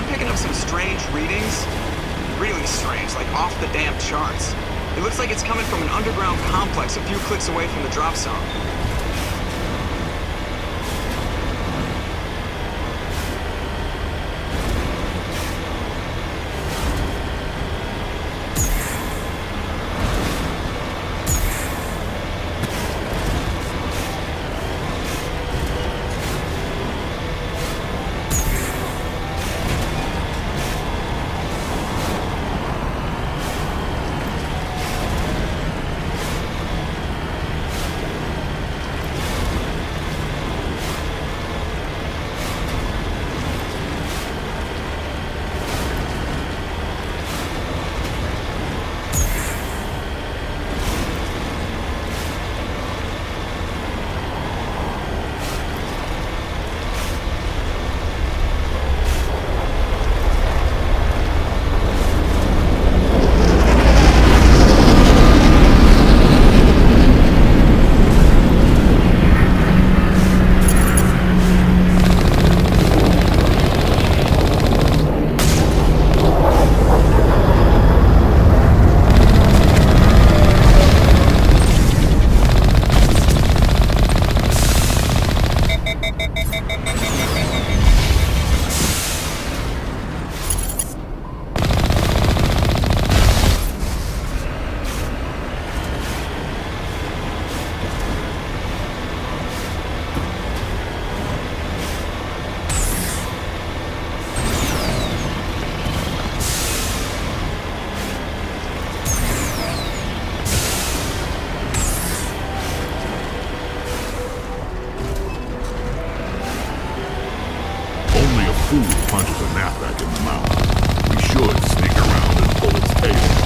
I'm picking up some strange readings. Really strange, like off the damn charts. It looks like it's coming from an underground complex a few clicks away from the drop zone. Fool punches a gnat back in the mouth. We should sneak around and pull its tail.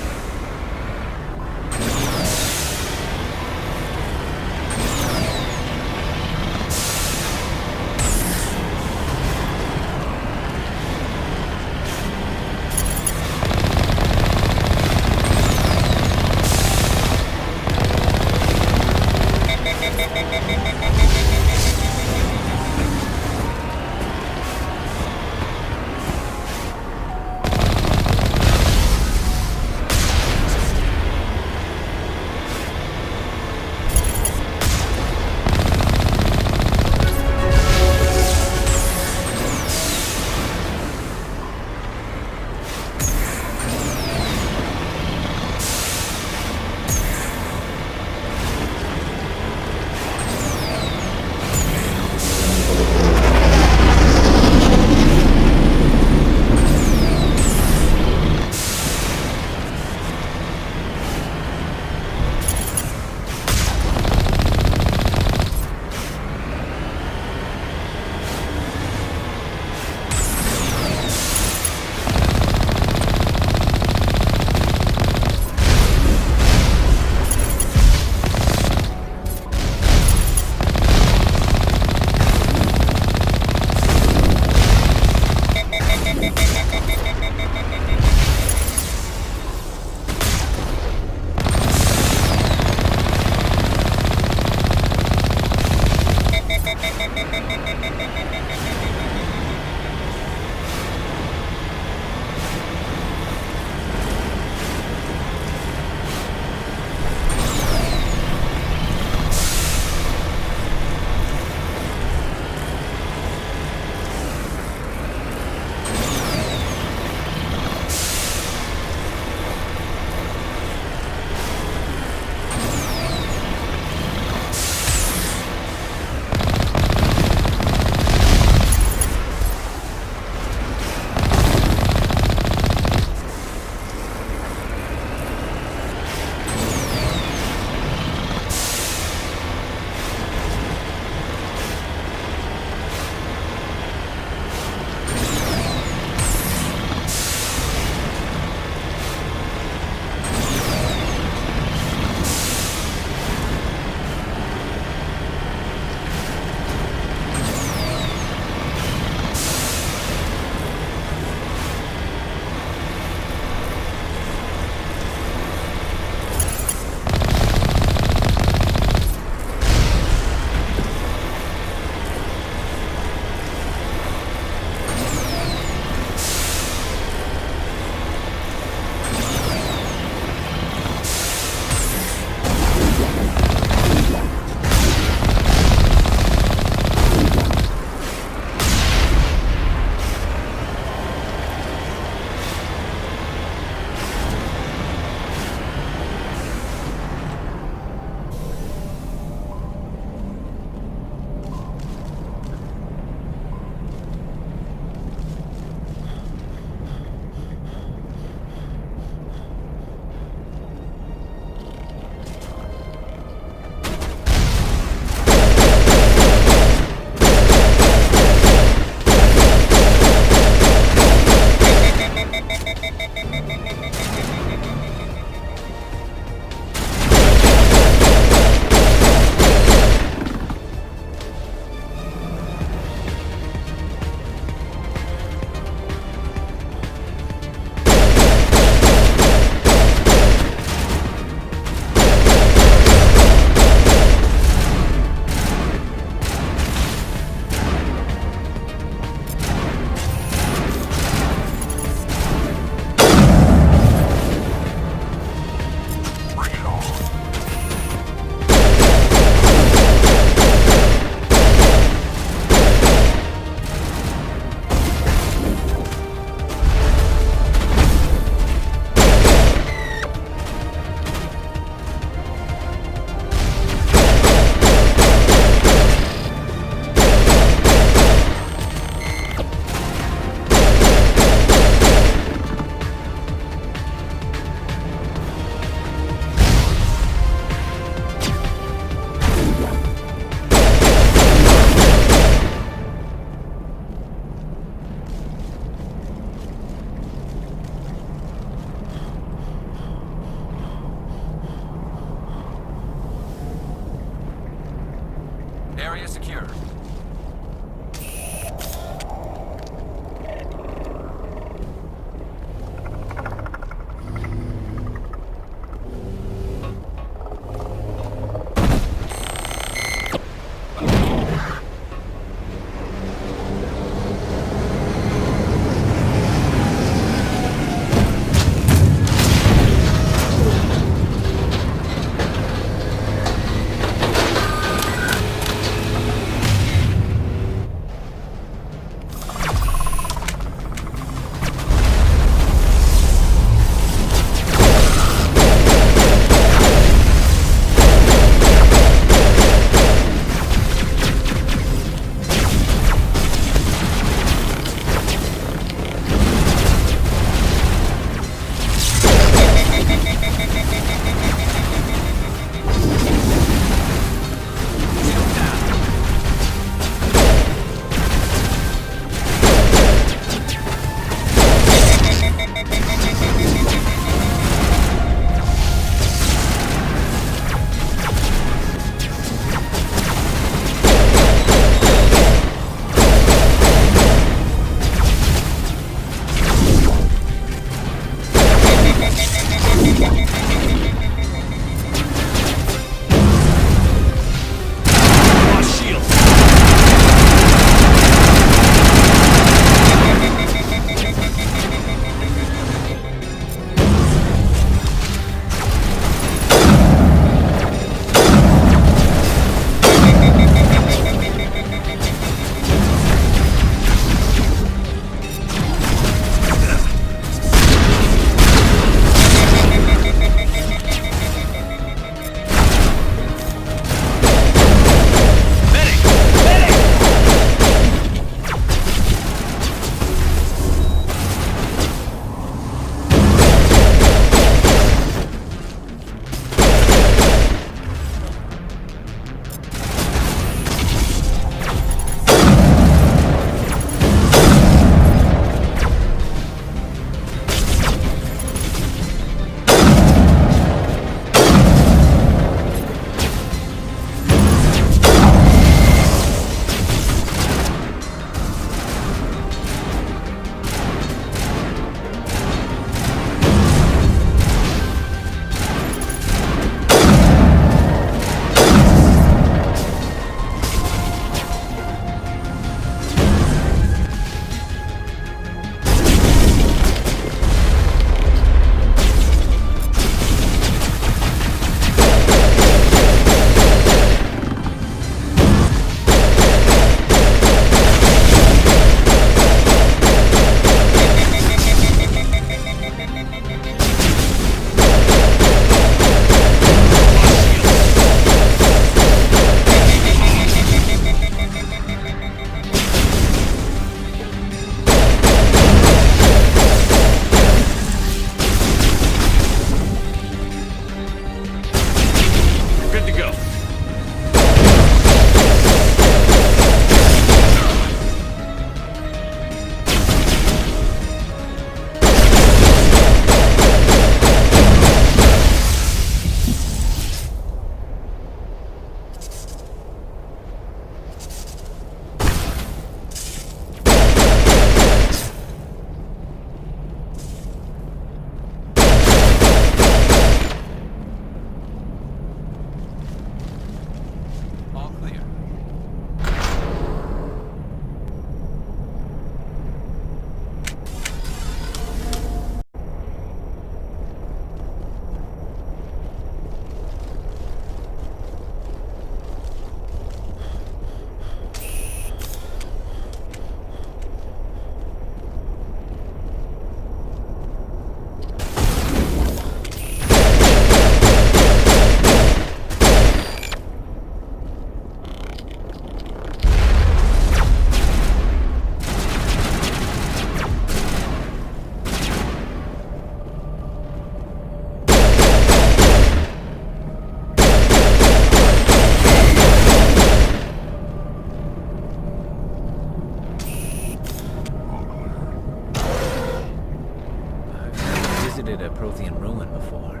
Prothean ruin before.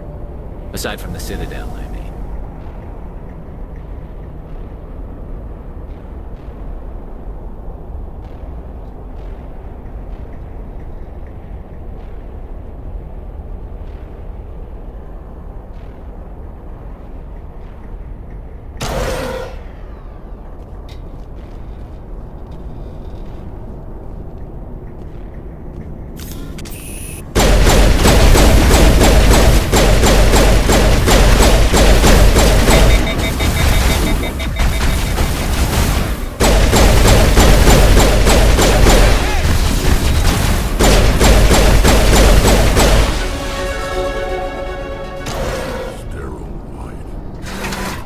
Aside from the Citadel, I mean.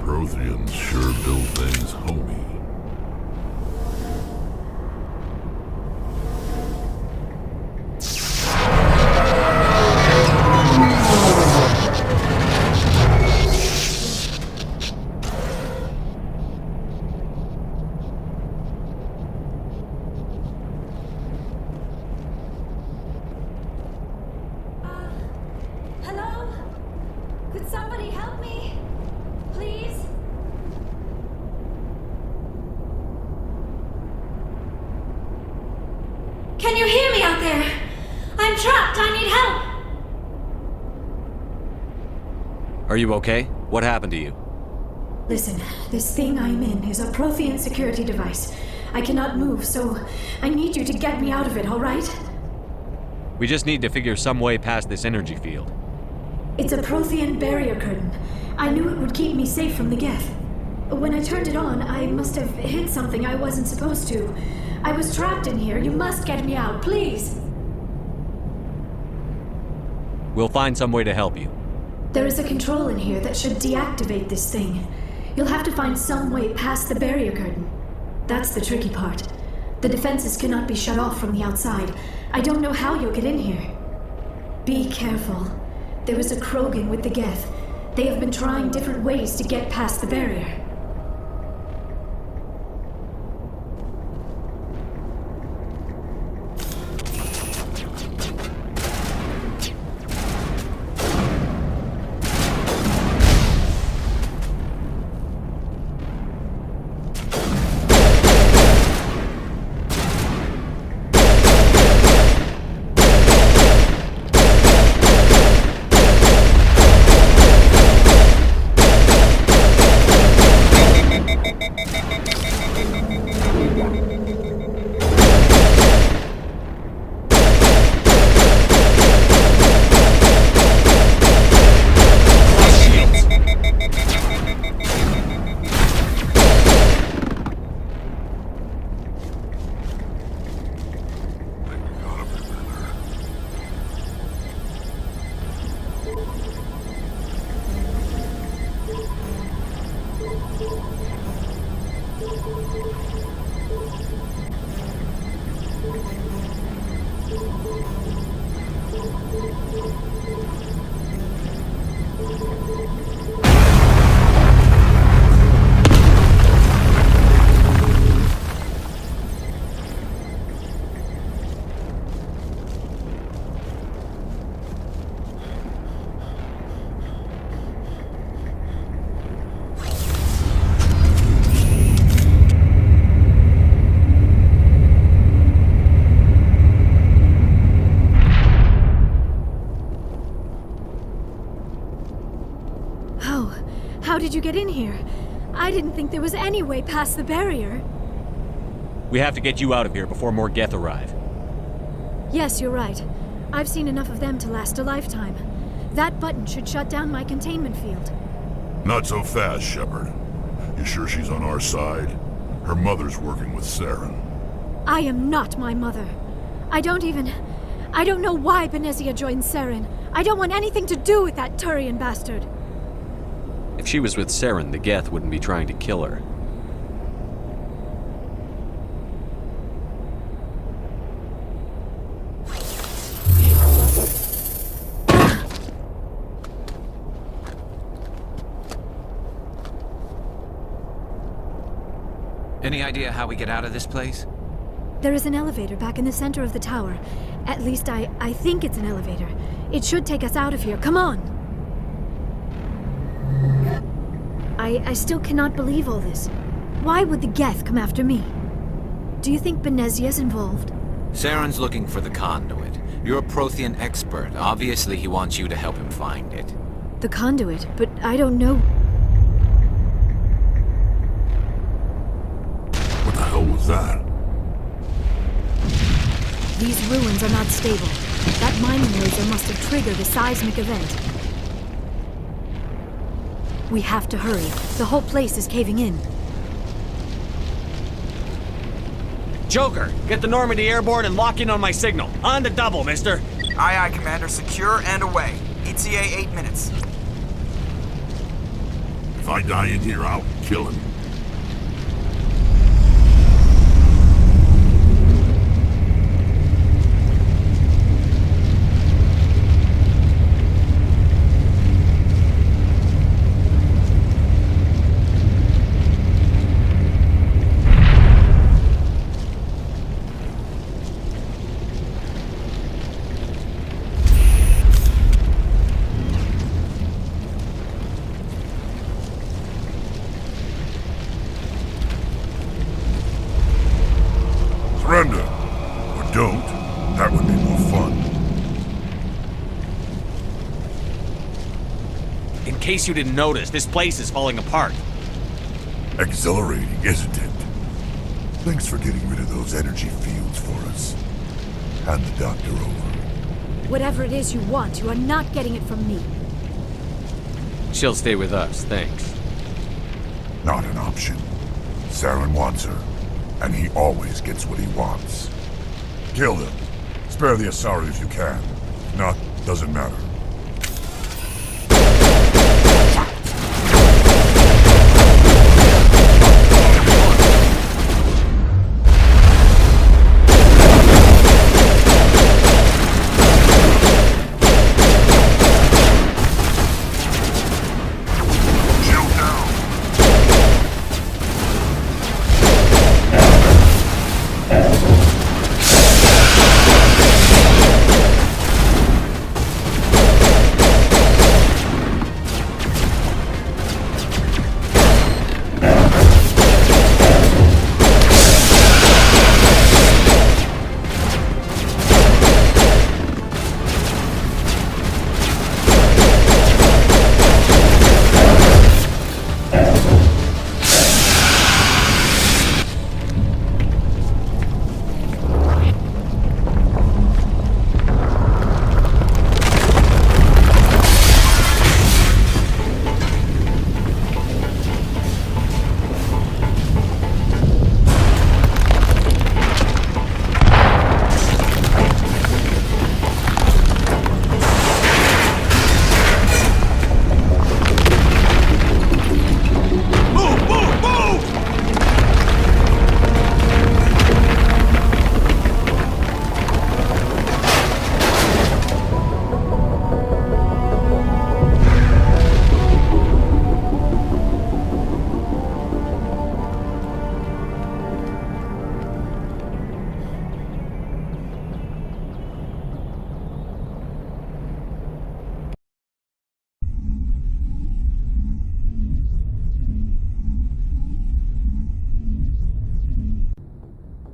Protheans sure build things homey. Hello? Could somebody help me? Please? Can you hear me out there? I'm trapped. I need help. Are you okay? What happened to you? Listen, this thing I'm in is a Prothean security device. I cannot move, so I need you to get me out of it, all right? We just need to figure some way past this energy field. It's a Prothean barrier curtain. I knew it would keep me safe from the Geth. When I turned it on, I must have hit something I wasn't supposed to. I was trapped in here. You must get me out, please. We'll find some way to help you. There is a control in here that should deactivate this thing. You'll have to find some way past the barrier curtain. That's the tricky part. The defenses cannot be shut off from the outside. I don't know how you'll get in here. Be careful. There is a Krogan with the Geth. They have been trying different ways to get past the barrier. How did you get in here? I didn't think there was any way past the barrier. We have to get you out of here before more Geth arrive. Yes, you're right. I've seen enough of them to last a lifetime. That button should shut down my containment field. Not so fast, Shepard. You sure she's on our side? Her mother's working with Saren. I am not my mother. I don't know why Benezia joined Saren. I don't want anything to do with that Turian bastard. If she was with Saren, the Geth wouldn't be trying to kill her. Any idea how we get out of this place? There is an elevator back in the center of the tower. At least I think it's an elevator. It should take us out of here. Come on! I still cannot believe all this. Why would the Geth come after me? Do you think Benezia's involved? Saren's looking for the conduit. You're a Prothean expert. Obviously, he wants you to help him find it. The conduit, but I don't know. What the hell was that? These ruins are not stable. That mining laser must have triggered a seismic event. We have to hurry. The whole place is caving in. Joker, get the Normandy airborne and lock in on my signal. On the double, mister. Aye, aye, Commander. Secure and away. ETA 8 minutes. If I die in here, I'll kill him. Surrender. Or don't. That would be more fun. In case you didn't notice, this place is falling apart. Exhilarating, isn't it? Thanks for getting rid of those energy fields for us. Hand the doctor over. Whatever it is you want, you are not getting it from me. She'll stay with us, thanks. Not an option. Saren wants her, and he always gets what he wants. Kill them. Spare the Asari if you can. If not, doesn't matter.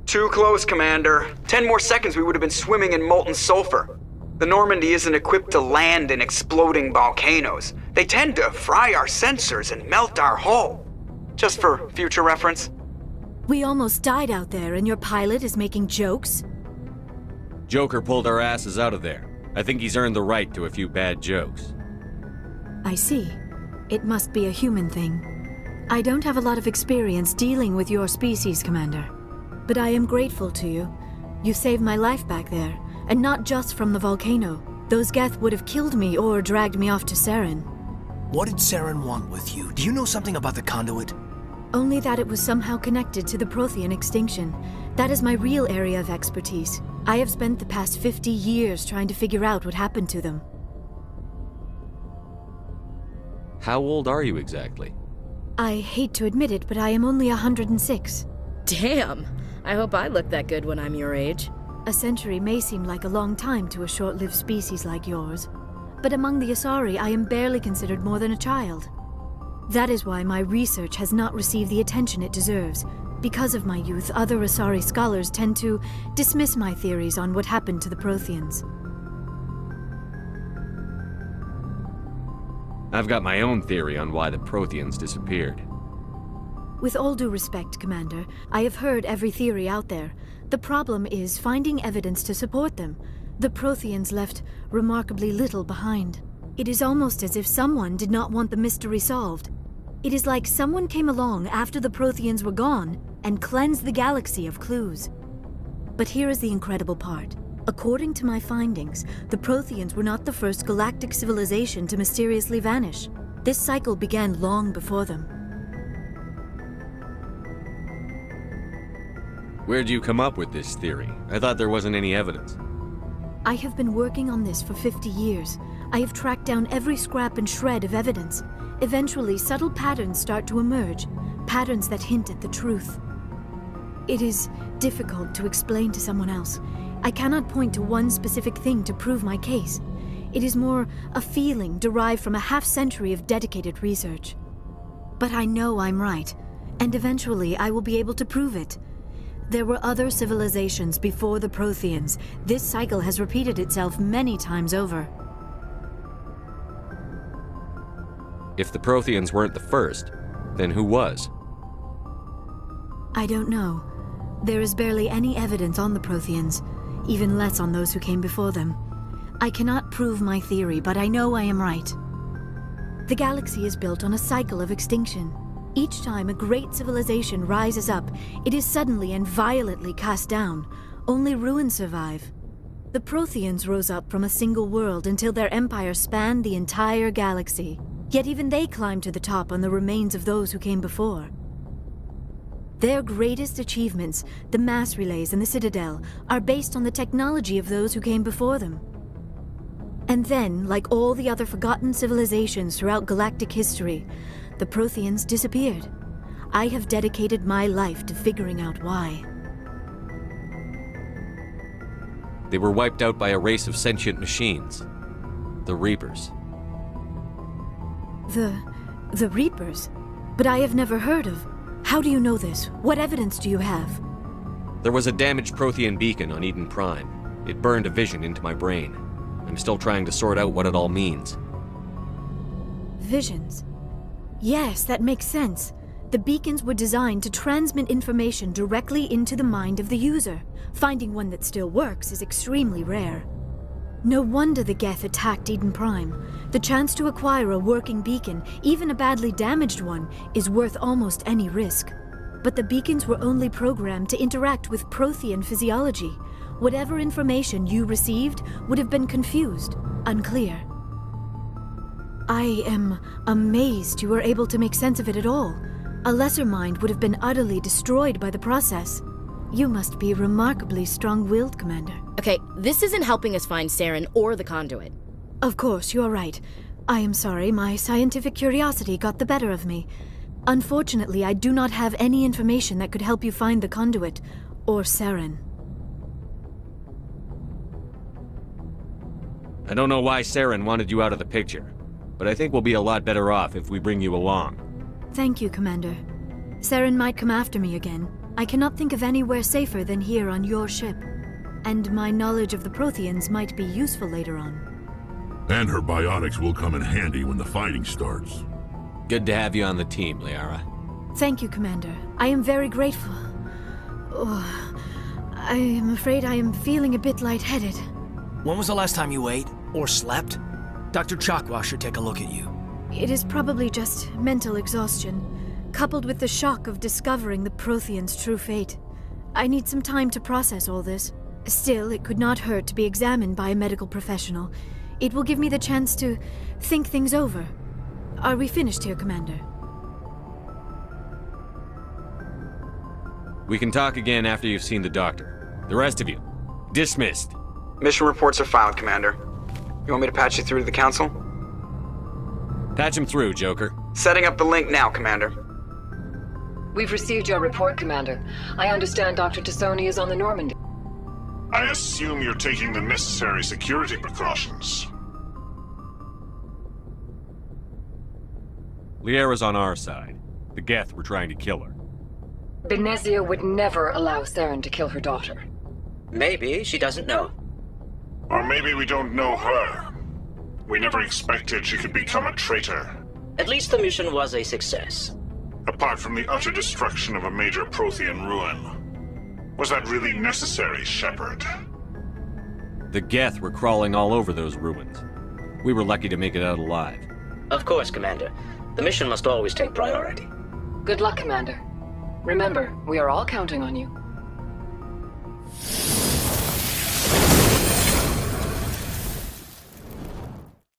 Too close, Commander. 10 more seconds we would have been swimming in molten sulfur. The Normandy isn't equipped to land in exploding volcanoes. They tend to fry our sensors and melt our hull. Just for future reference. We almost died out there, and your pilot is making jokes? Joker pulled our asses out of there. I think he's earned the right to a few bad jokes. I see. It must be a human thing. I don't have a lot of experience dealing with your species, Commander. But I am grateful to you. You saved my life back there, and not just from the volcano. Those Geth would have killed me or dragged me off to Saren. What did Saren want with you? Do you know something about the conduit? Only that it was somehow connected to the Prothean extinction. That is my real area of expertise. I have spent the past 50 years trying to figure out what happened to them. How old are you exactly? I hate to admit it, but I am only 106. Damn! I hope I look that good when I'm your age. A century may seem like a long time to a short-lived species like yours, but among the Asari I am barely considered more than a child. That is why my research has not received the attention it deserves. Because of my youth, other Asari scholars tend to dismiss my theories on what happened to the Protheans. I've got my own theory on why the Protheans disappeared. With all due respect, Commander, I have heard every theory out there. The problem is finding evidence to support them. The Protheans left remarkably little behind. It is almost as if someone did not want the mystery solved. It is like someone came along after the Protheans were gone and cleansed the galaxy of clues. But here is the incredible part. According to my findings, the Protheans were not the first galactic civilization to mysteriously vanish. This cycle began long before them. Where'd you come up with this theory? I thought there wasn't any evidence. I have been working on this for 50 years. I have tracked down every scrap and shred of evidence. Eventually, subtle patterns start to emerge, patterns that hint at the truth. It is difficult to explain to someone else. I cannot point to one specific thing to prove my case. It is more a feeling derived from a half-century of dedicated research. But I know I'm right, and eventually I will be able to prove it. There were other civilizations before the Protheans. This cycle has repeated itself many times over. If the Protheans weren't the first, then who was? I don't know. There is barely any evidence on the Protheans, even less on those who came before them. I cannot prove my theory, but I know I am right. The galaxy is built on a cycle of extinction. Each time a great civilization rises up, it is suddenly and violently cast down. Only ruins survive. The Protheans rose up from a single world until their empire spanned the entire galaxy. Yet even they climbed to the top on the remains of those who came before. Their greatest achievements, the mass relays and the Citadel, are based on the technology of those who came before them. And then, like all the other forgotten civilizations throughout galactic history, the Protheans disappeared. I have dedicated my life to figuring out why. They were wiped out by a race of sentient machines. The Reapers. The Reapers? But I have never heard of. How do you know this? What evidence do you have? There was a damaged Prothean beacon on Eden Prime. It burned a vision into my brain. I'm still trying to sort out what it all means. Visions? Yes, that makes sense. The beacons were designed to transmit information directly into the mind of the user. Finding one that still works is extremely rare. No wonder the Geth attacked Eden Prime. The chance to acquire a working beacon, even a badly damaged one, is worth almost any risk. But the beacons were only programmed to interact with Prothean physiology. Whatever information you received would have been confused, unclear. I am amazed you were able to make sense of it at all. A lesser mind would have been utterly destroyed by the process. You must be remarkably strong-willed, Commander. Okay, this isn't helping us find Saren or the conduit. Of course, you are right. I am sorry, my scientific curiosity got the better of me. Unfortunately, I do not have any information that could help you find the conduit, or Saren. I don't know why Saren wanted you out of the picture, but I think we'll be a lot better off if we bring you along. Thank you, Commander. Saren might come after me again. I cannot think of anywhere safer than here on your ship. And my knowledge of the Protheans might be useful later on. And her biotics will come in handy when the fighting starts. Good to have you on the team, Liara. Thank you, Commander. I am very grateful. Oh, I am afraid I am feeling a bit lightheaded. When was the last time you ate? Or slept? Dr. Chakwa should take a look at you. It is probably just mental exhaustion, coupled with the shock of discovering the Protheans' true fate. I need some time to process all this. Still, it could not hurt to be examined by a medical professional. It will give me the chance to think things over. Are we finished here, Commander? We can talk again after you've seen the doctor. The rest of you, dismissed. Mission reports are filed, Commander. You want me to patch you through to the Council? Patch him through, Joker. Setting up the link now, Commander. We've received your report, Commander. I understand Dr. Tassoni is on the Normandy. I assume you're taking the necessary security precautions. Liara's on our side. The Geth were trying to kill her. Benezia would never allow Saren to kill her daughter. Maybe she doesn't know. Or maybe we don't know her. We never expected she could become a traitor. At least the mission was a success. Apart from the utter destruction of a major Prothean ruin. Was that really necessary, Shepard? The Geth were crawling all over those ruins. We were lucky to make it out alive. Of course, Commander. The mission must always take priority. Good luck, Commander. Remember, we are all counting on you.